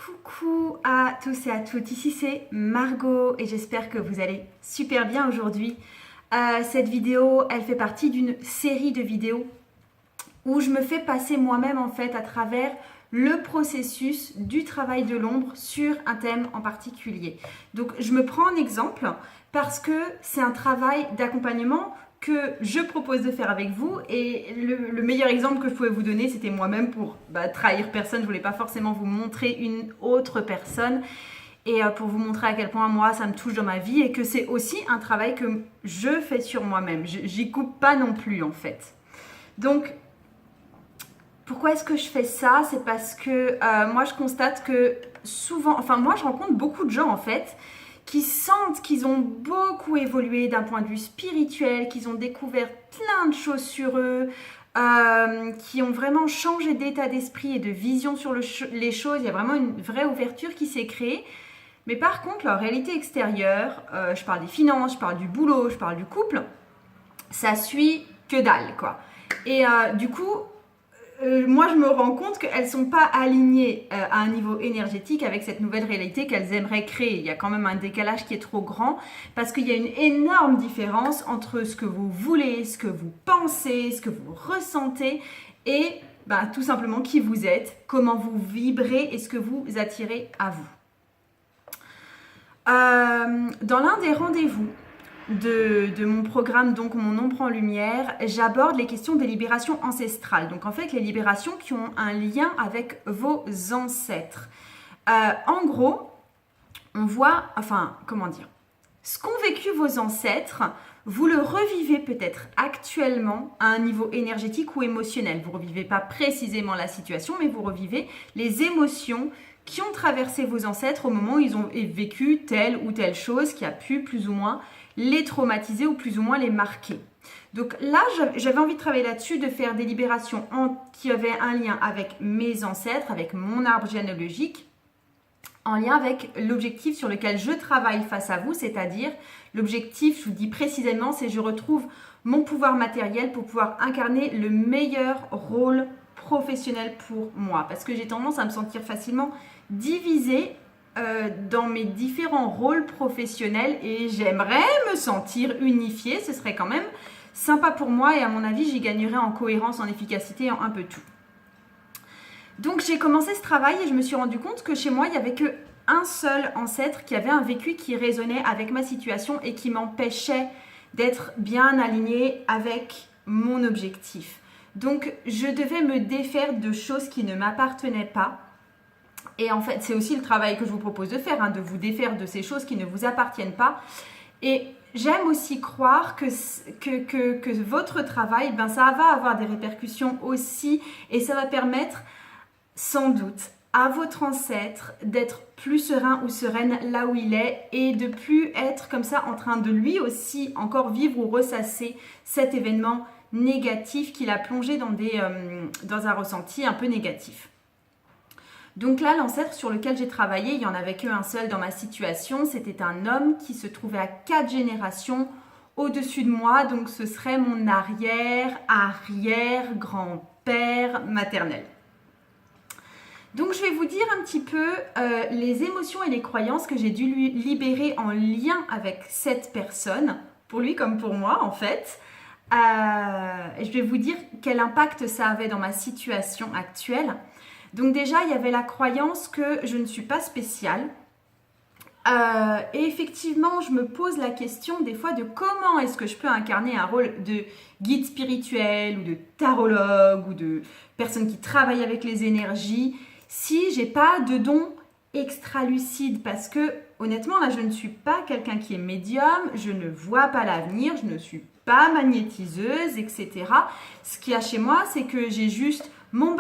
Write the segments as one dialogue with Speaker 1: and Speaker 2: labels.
Speaker 1: Coucou à tous et à toutes, ici c'est Margot et j'espère que vous allez super bien aujourd'hui. Cette vidéo, elle fait partie d'une série de vidéos où je me fais passer moi-même en fait à travers le processus du travail de l'ombre sur un thème en particulier. Donc je me prends en exemple parce que c'est un travail d'accompagnement que je propose de faire avec vous et le meilleur exemple que je pouvais vous donner c'était moi-même pour trahir personne. Je voulais pas forcément vous montrer une autre personne et pour vous montrer à quel point moi ça me touche dans ma vie et que c'est aussi un travail que je fais sur moi-même. J'y coupe pas non plus en fait. Donc pourquoi est-ce que je fais ça? C'est parce que moi je constate que souvent, enfin moi je rencontre beaucoup de gens en fait qui sentent qu'ils ont beaucoup évolué d'un point de vue spirituel, qu'ils ont découvert plein de choses sur eux, qui ont vraiment changé d'état d'esprit et de vision sur les choses. Il y a vraiment une vraie ouverture qui s'est créée. Mais par contre, leur réalité extérieure, je parle des finances, je parle du boulot, je parle du couple, ça suit que dalle, quoi. Et du coup, moi, je me rends compte qu'elles ne sont pas alignées à un niveau énergétique avec cette nouvelle réalité qu'elles aimeraient créer. Il y a quand même un décalage qui est trop grand parce qu'il y a une énorme différence entre ce que vous voulez, ce que vous pensez, ce que vous ressentez et tout simplement qui vous êtes, comment vous vibrez et ce que vous attirez à vous. Dans l'un des rendez-vous de mon programme, donc Mon ombre en lumière, j'aborde les questions des libérations ancestrales. Donc en fait, les libérations qui ont un lien avec vos ancêtres. En gros, on voit, ce qu'ont vécu vos ancêtres, vous le revivez peut-être actuellement à un niveau énergétique ou émotionnel. Vous ne revivez pas précisément la situation, mais vous revivez les émotions qui ont traversé vos ancêtres au moment où ils ont vécu telle ou telle chose qui a pu plus ou moins les traumatiser ou plus ou moins les marquer. Donc là, j'avais envie de travailler là-dessus, de faire des libérations qui avaient un lien avec mes ancêtres, avec mon arbre généalogique, en lien avec l'objectif sur lequel je travaille face à vous, c'est-à-dire l'objectif, je vous dis précisément, c'est je retrouve mon pouvoir matériel pour pouvoir incarner le meilleur rôle professionnel pour moi. Parce que j'ai tendance à me sentir facilement divisée dans mes différents rôles professionnels et j'aimerais me sentir unifiée. Ce serait quand même sympa pour moi et à mon avis, j'y gagnerais en cohérence, en efficacité, en un peu tout. Donc j'ai commencé ce travail et je me suis rendu compte que chez moi, il n'y avait qu'un seul ancêtre qui avait un vécu qui résonnait avec ma situation et qui m'empêchait d'être bien alignée avec mon objectif. Donc je devais me défaire de choses qui ne m'appartenaient pas. Et en fait, c'est aussi le travail que je vous propose de faire, de vous défaire de ces choses qui ne vous appartiennent pas. Et j'aime aussi croire que votre travail, ça va avoir des répercussions aussi et ça va permettre sans doute à votre ancêtre d'être plus serein ou sereine là où il est et de plus être comme ça en train de lui aussi encore vivre ou ressasser cet événement négatif qu'il a plongé dans un ressenti un peu négatif. Donc là, l'ancêtre sur lequel j'ai travaillé, il n'y en avait qu'un seul dans ma situation. C'était un homme qui se trouvait à 4 générations au-dessus de moi. Donc ce serait mon arrière-grand-père maternel. Donc je vais vous dire un petit peu les émotions et les croyances que j'ai dû lui libérer en lien avec cette personne, pour lui comme pour moi en fait. Je vais vous dire quel impact ça avait dans ma situation actuelle. Donc déjà, il y avait la croyance que je ne suis pas spéciale. Et effectivement, je me pose la question des fois de comment est-ce que je peux incarner un rôle de guide spirituel ou de tarologue ou de personne qui travaille avec les énergies si j'ai pas de don extra-lucide. Parce que honnêtement, là, je ne suis pas quelqu'un qui est médium, je ne vois pas l'avenir, je ne suis pas magnétiseuse, etc. Ce qu'il y a chez moi, c'est que j'ai juste mon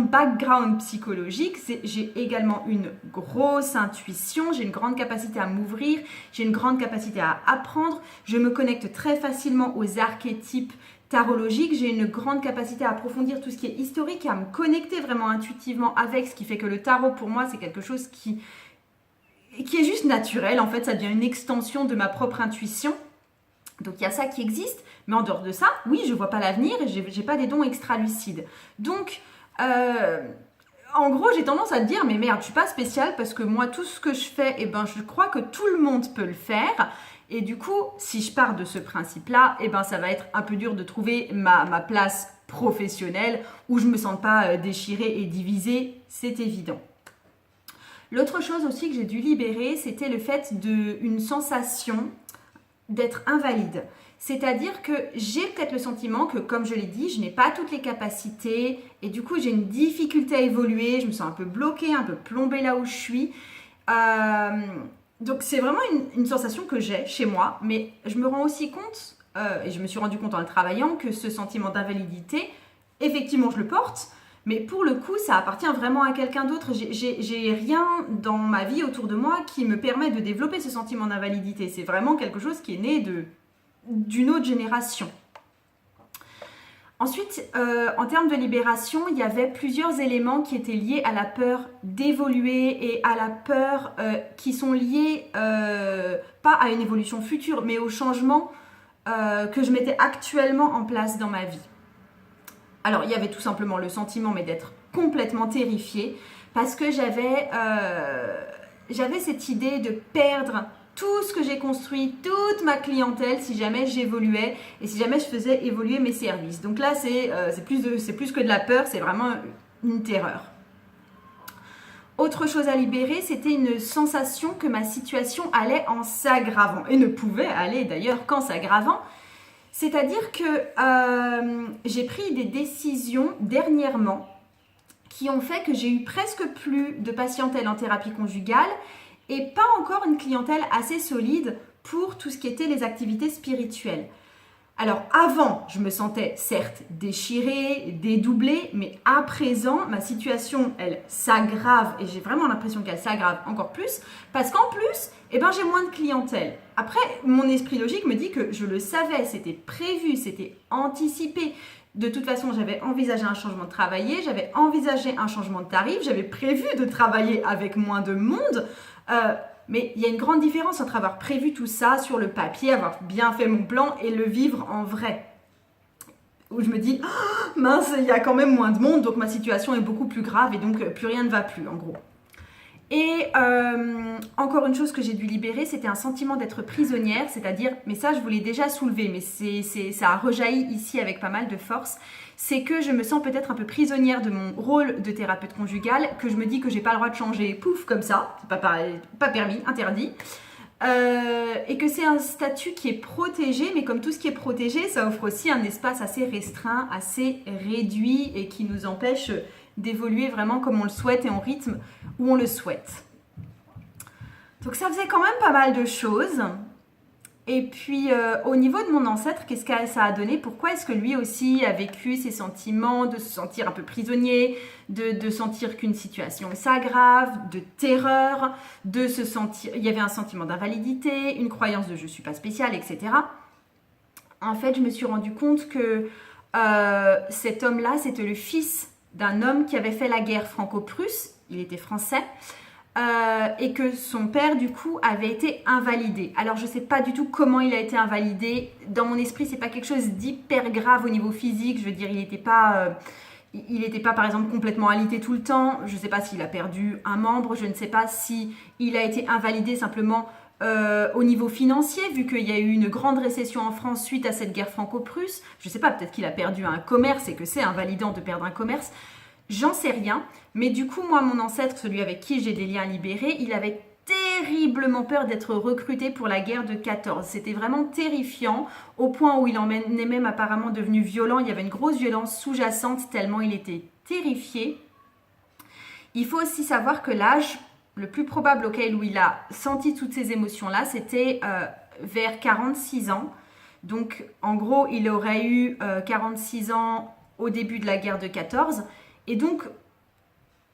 Speaker 1: background psychologique, j'ai également une grosse intuition, j'ai une grande capacité à m'ouvrir, j'ai une grande capacité à apprendre, je me connecte très facilement aux archétypes tarologiques, j'ai une grande capacité à approfondir tout ce qui est historique et à me connecter vraiment intuitivement avec, ce qui fait que le tarot pour moi c'est quelque chose qui est juste naturel, en fait ça devient une extension de ma propre intuition. Donc il y a ça qui existe, mais en dehors de ça, oui, je ne vois pas l'avenir et je n'ai pas des dons extra-lucides. Donc En gros, j'ai tendance à te dire, mais merde, je suis pas spéciale parce que moi, tout ce que je fais, eh ben, je crois que tout le monde peut le faire. Et du coup, si je pars de ce principe-là, eh ben, ça va être un peu dur de trouver ma place professionnelle où je me sens pas déchirée et divisée, c'est évident. L'autre chose aussi que j'ai dû libérer, c'était le fait d'une sensation d'être invalide. C'est-à-dire que j'ai peut-être le sentiment que, comme je l'ai dit, je n'ai pas toutes les capacités et du coup, j'ai une difficulté à évoluer. Je me sens un peu bloquée, un peu plombée là où je suis. Donc, c'est vraiment une sensation que j'ai chez moi, mais je me rends aussi compte, et je me suis rendu compte en le travaillant, que ce sentiment d'invalidité, effectivement, je le porte, mais pour le coup, ça appartient vraiment à quelqu'un d'autre. J'ai rien dans ma vie autour de moi qui me permet de développer ce sentiment d'invalidité. C'est vraiment quelque chose qui est né d'une autre génération. Ensuite, en termes de libération, il y avait plusieurs éléments qui étaient liés à la peur d'évoluer et à la peur qui sont liés pas à une évolution future, mais au changement que je mettais actuellement en place dans ma vie. Alors, il y avait tout simplement le sentiment d'être complètement terrifiée parce que j'avais cette idée de perdre tout ce que j'ai construit, toute ma clientèle, si jamais j'évoluais et si jamais je faisais évoluer mes services. Donc là, c'est plus que de la peur, c'est vraiment une terreur. Autre chose à libérer, c'était une sensation que ma situation allait en s'aggravant et ne pouvait aller d'ailleurs qu'en s'aggravant. C'est-à-dire que j'ai pris des décisions dernièrement qui ont fait que j'ai eu presque plus de patientèle en thérapie conjugale et pas encore une clientèle assez solide pour tout ce qui était les activités spirituelles. Alors avant, je me sentais certes déchirée, dédoublée, mais à présent, ma situation, elle s'aggrave et j'ai vraiment l'impression qu'elle s'aggrave encore plus parce qu'en plus, j'ai moins de clientèle. Après, mon esprit logique me dit que je le savais, c'était prévu, c'était anticipé. De toute façon, j'avais envisagé un changement de travailler, j'avais envisagé un changement de tarif, j'avais prévu de travailler avec moins de monde. Mais il y a une grande différence entre avoir prévu tout ça sur le papier, avoir bien fait mon plan et le vivre en vrai. Où je me dis, oh, mince, il y a quand même moins de monde, donc ma situation est beaucoup plus grave et donc plus rien ne va plus en gros. Et encore une chose que j'ai dû libérer, c'était un sentiment d'être prisonnière, c'est-à-dire, mais ça je vous l'ai déjà soulevé, mais ça a rejailli ici avec pas mal de force, c'est que je me sens peut-être un peu prisonnière de mon rôle de thérapeute conjugale, que je me dis que j'ai pas le droit de changer, pouf, comme ça, c'est pas permis, interdit, et que c'est un statut qui est protégé, mais comme tout ce qui est protégé, ça offre aussi un espace assez restreint, assez réduit et qui nous empêche d'évoluer vraiment comme on le souhaite et en rythme où on le souhaite. Donc ça faisait quand même pas mal de choses. Et puis au niveau de mon ancêtre, qu'est-ce que ça a donné? Pourquoi est-ce que lui aussi a vécu ces sentiments de se sentir un peu prisonnier, de sentir qu'une situation s'aggrave, de terreur, de se sentir... Il y avait un sentiment d'invalidité, une croyance de je suis pas spécial, etc. En fait, je me suis rendu compte que cet homme-là, c'était le fils d'un homme qui avait fait la guerre franco-prusse, il était français, et que son père, du coup, avait été invalidé. Alors, je ne sais pas du tout comment il a été invalidé. Dans mon esprit, ce n'est pas quelque chose d'hyper grave au niveau physique. Je veux dire, il n'était pas, par exemple, complètement alité tout le temps. Je ne sais pas s'il a perdu un membre. Je ne sais pas s'il a été invalidé simplement au niveau financier, vu qu'il y a eu une grande récession en France suite à cette guerre franco-prusse. Je ne sais pas, peut-être qu'il a perdu un commerce et que c'est invalidant de perdre un commerce. J'en sais rien, mais du coup, moi, mon ancêtre, celui avec qui j'ai des liens libérés, il avait terriblement peur d'être recruté pour la guerre de 14. C'était vraiment terrifiant, au point où il en est même apparemment devenu violent. Il y avait une grosse violence sous-jacente tellement il était terrifié. Il faut aussi savoir que l'âge le plus probable auquel où il a senti toutes ces émotions-là, c'était vers 46 ans. Donc, en gros, il aurait eu 46 ans au début de la guerre de 14. Et donc,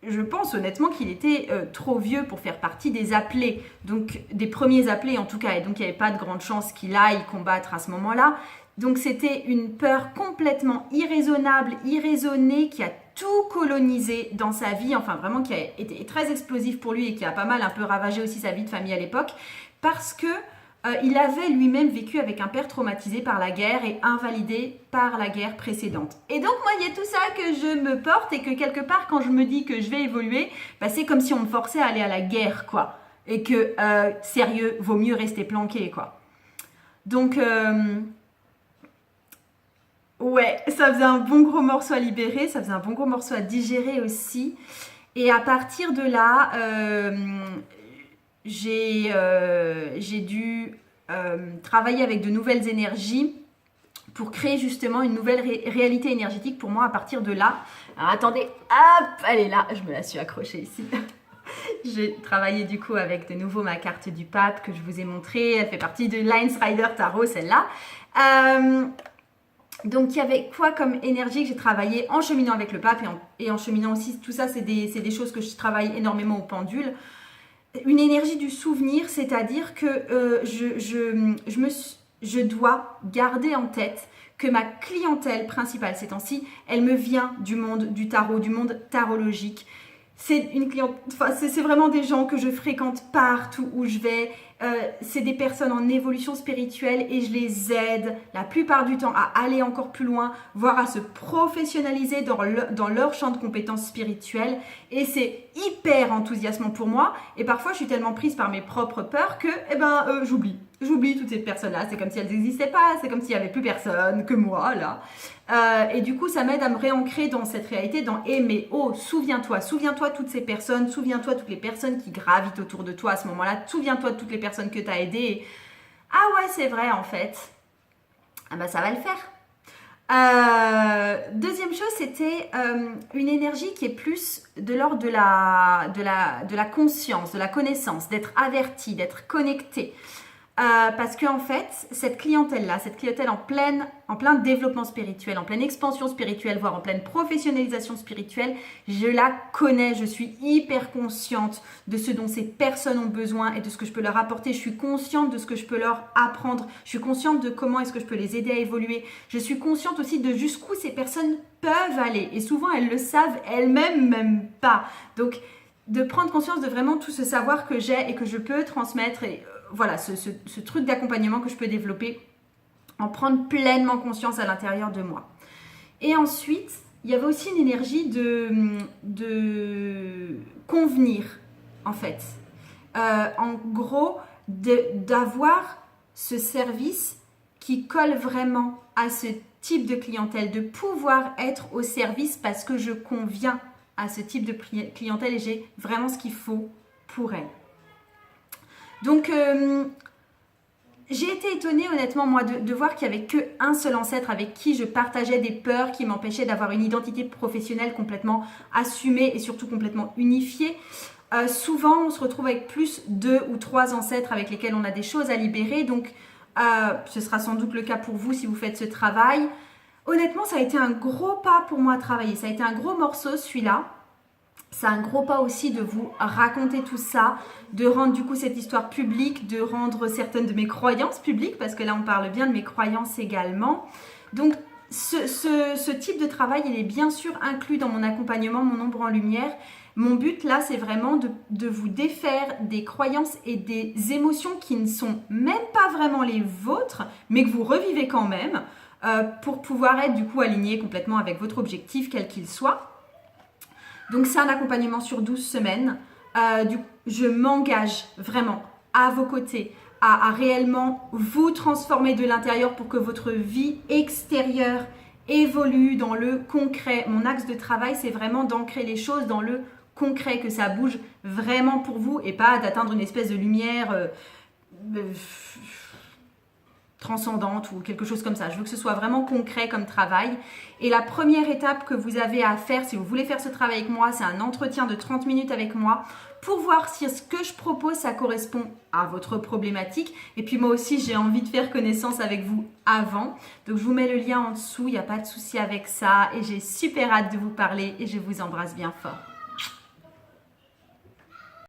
Speaker 1: je pense honnêtement qu'il était trop vieux pour faire partie des appelés, donc des premiers appelés en tout cas, et donc il n'y avait pas de grande chance qu'il aille combattre à ce moment-là. Donc c'était une peur complètement irraisonnable, irraisonnée, qui a tout colonisé dans sa vie, enfin vraiment qui a été très explosif pour lui et qui a pas mal un peu ravagé aussi sa vie de famille à l'époque, parce que Il avait lui-même vécu avec un père traumatisé par la guerre et invalidé par la guerre précédente. Et donc moi, il y a tout ça que je me porte et que quelque part, quand je me dis que je vais évoluer, bah, c'est comme si on me forçait à aller à la guerre, quoi. Et que, sérieux, vaut mieux rester planqué, quoi. Donc, ouais, ça faisait un bon gros morceau à libérer, ça faisait un bon gros morceau à digérer aussi. Et à partir de là, j'ai dû travailler avec de nouvelles énergies pour créer justement une nouvelle réalité énergétique pour moi à partir de là. Alors attendez, hop, elle est là, je me la suis accrochée ici. J'ai travaillé du coup avec de nouveau ma carte du pape que je vous ai montrée. Elle fait partie de Lines Rider Tarot, celle-là. Donc il y avait quoi comme énergie que j'ai travaillé en cheminant avec le pape et en cheminant aussi, tout ça c'est des choses que je travaille énormément au pendule. Une énergie du souvenir, c'est-à-dire que je dois garder en tête que ma clientèle principale ces temps-ci, elle me vient du monde du tarot, du monde tarologique. C'est vraiment des gens que je fréquente partout où je vais. C'est des personnes en évolution spirituelle et je les aide la plupart du temps à aller encore plus loin, voire à se professionnaliser dans leur champ de compétences spirituelles. Et c'est hyper enthousiasmant pour moi. Et parfois, je suis tellement prise par mes propres peurs que j'oublie. J'oublie toutes ces personnes-là. C'est comme si elles n'existaient pas. C'est comme s'il n'y avait plus personne que moi, là. Et du coup, ça m'aide à me réancrer dans cette réalité, mais oh, souviens-toi toutes ces personnes, souviens-toi toutes les personnes qui gravitent autour de toi à ce moment-là, souviens-toi de toutes les personnes que tu as aidées. Ah ouais, c'est vrai en fait. Ah bah ça va le faire. Deuxième chose, c'était une énergie qui est plus de l'ordre de la conscience, de la connaissance, d'être averti, d'être connecté. Parce qu'en fait, cette clientèle-là, cette clientèle en plein développement spirituel, en pleine expansion spirituelle, voire en pleine professionnalisation spirituelle, je la connais, je suis hyper consciente de ce dont ces personnes ont besoin et de ce que je peux leur apporter. Je suis consciente de ce que je peux leur apprendre. Je suis consciente de comment est-ce que je peux les aider à évoluer. Je suis consciente aussi de jusqu'où ces personnes peuvent aller. Et souvent, elles le savent elles-mêmes même pas. Donc, de prendre conscience de vraiment tout ce savoir que j'ai et que je peux transmettre et voilà, ce truc d'accompagnement que je peux développer, en prendre pleinement conscience à l'intérieur de moi. Et ensuite, il y avait aussi une énergie de convenir, en fait. En gros, d'avoir ce service qui colle vraiment à ce type de clientèle, de pouvoir être au service parce que je conviens à ce type de clientèle et j'ai vraiment ce qu'il faut pour elle. Donc, j'ai été étonnée honnêtement moi de voir qu'il n'y avait qu'un seul ancêtre avec qui je partageais des peurs qui m'empêchaient d'avoir une identité professionnelle complètement assumée et surtout complètement unifiée. Souvent, on se retrouve avec plus 2 ou 3 ancêtres avec lesquels on a des choses à libérer. Donc, ce sera sans doute le cas pour vous si vous faites ce travail. Honnêtement, ça a été un gros pas pour moi à travailler. Ça a été un gros morceau celui-là. C'est un gros pas aussi de vous raconter tout ça, de rendre du coup cette histoire publique, de rendre certaines de mes croyances publiques, parce que là on parle bien de mes croyances également. Donc ce type de travail, il est bien sûr inclus dans mon accompagnement, mon ombre en lumière. Mon but là, c'est vraiment de vous défaire des croyances et des émotions qui ne sont même pas vraiment les vôtres, mais que vous revivez quand même, pour pouvoir être du coup aligné complètement avec votre objectif, quel qu'il soit. Donc, c'est un accompagnement sur 12 semaines. Je m'engage vraiment à vos côtés à réellement vous transformer de l'intérieur pour que votre vie extérieure évolue dans le concret. Mon axe de travail, c'est vraiment d'ancrer les choses dans le concret, que ça bouge vraiment pour vous et pas d'atteindre une espèce de lumière transcendante ou quelque chose comme ça. Je veux que ce soit vraiment concret comme travail. Et la première étape que vous avez à faire, si vous voulez faire ce travail avec moi, c'est un entretien de 30 minutes avec moi pour voir si ce que je propose, ça correspond à votre problématique. Et puis moi aussi, j'ai envie de faire connaissance avec vous avant. Donc je vous mets le lien en dessous, il n'y a pas de souci avec ça. Et j'ai super hâte de vous parler et je vous embrasse bien fort.